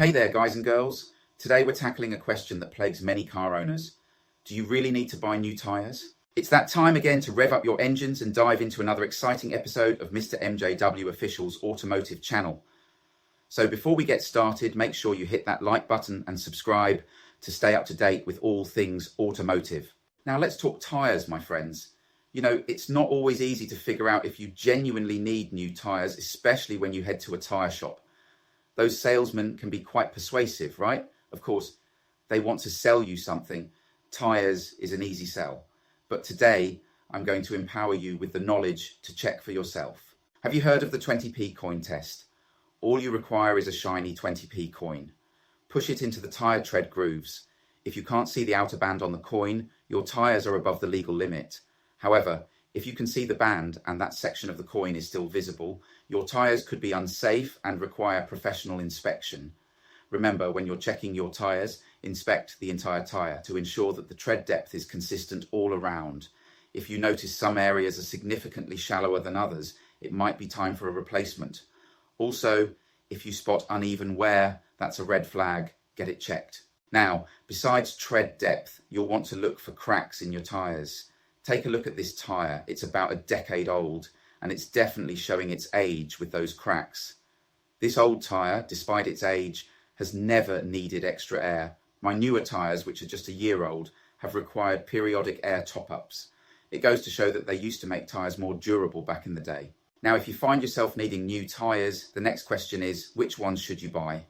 Hey there, guys and girls. Today we're tackling a question that plagues many car owners. Do you really need to buy new tyres? It's that time again to rev up your engines and dive into another exciting episode of Mr. MJW Official's automotive channel. So before we get started, make sure you hit that like button and subscribe to stay up to date with all things automotive. Now let's talk tyres, my friends. You know, it's not always easy to figure out if you genuinely need new tyres, especially when you head to a tyre shop. Those salesmen can be quite persuasive, right? Of course, they want to sell you something. Tyres is an easy sell. But today, I'm going to empower you with the knowledge to check for yourself. Have you heard of the 20p coin test? All you require is a shiny 20p coin. Push it into the tyre tread grooves. If you can't see the outer band on the coin, your tyres are above the legal limit. However, if you can see the band and that section of the coin is still visible, your tyres could be unsafe and require professional inspection. Remember, when you're checking your tyres, inspect the entire tyre to ensure that the tread depth is consistent all around. If you notice some areas are significantly shallower than others, it might be time for a replacement. Also, if you spot uneven wear, that's a red flag. Get it checked. Now, besides tread depth, you'll want to look for cracks in your tyres. Take a look at this tyre. It's about a decade old, and it's definitely showing its age with those cracks. This old tyre, despite its age, has never needed extra air. My newer tyres, which are just a year old, have required periodic air top-ups. It goes to show that they used to make tyres more durable back in the day. Now, if you find yourself needing new tyres, the next question is, which ones should you buy?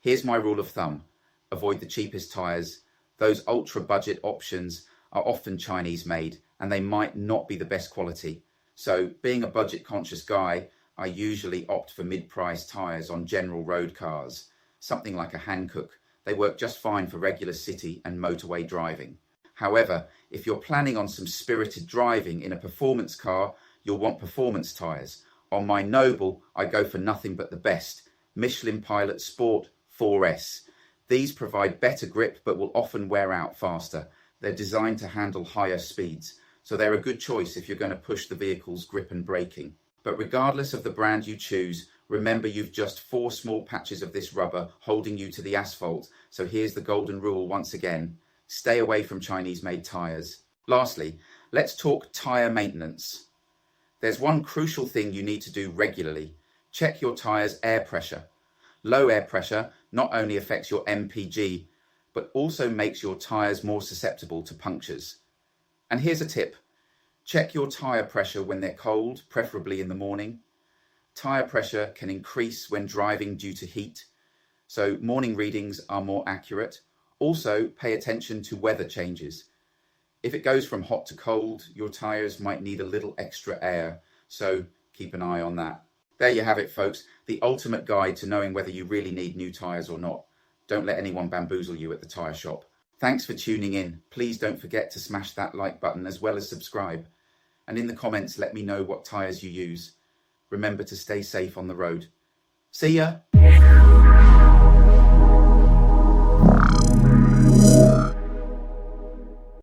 Here's my rule of thumb. Avoid the cheapest tyres. Those ultra-budget options are often Chinese made and they might not be the best quality. So being a budget conscious guy, I usually opt for mid-price tyres on general road cars, something like a Hankook. They work just fine for regular city and motorway driving. However, if you're planning on some spirited driving in a performance car, you'll want performance tyres. On my Noble, I go for nothing but the best, Michelin Pilot Sport 4S. These provide better grip but will often wear out faster. They're designed to handle higher speeds, so they're a good choice if you're going to push the vehicle's grip and braking. But regardless of the brand you choose, remember you've just 4 small patches of this rubber holding you to the asphalt, so here's the golden rule once again. Stay away from Chinese-made tyres. Lastly, let's talk tyre maintenance. There's one crucial thing you need to do regularly. Check your tyre's air pressure. Low air pressure not only affects your MPG, but also makes your tyres more susceptible to punctures. And here's a tip. Check your tyre pressure when they're cold, preferably in the morning. Tyre pressure can increase when driving due to heat, so morning readings are more accurate. Also, pay attention to weather changes. If it goes from hot to cold, your tyres might need a little extra air, so keep an eye on that. There you have it, folks, the ultimate guide to knowing whether you really need new tyres or not. Don't let anyone bamboozle you at the tyre shop. Thanks for tuning in. Please don't forget to smash that like button as well as subscribe. And in the comments, let me know what tyres you use. Remember to stay safe on the road. See ya!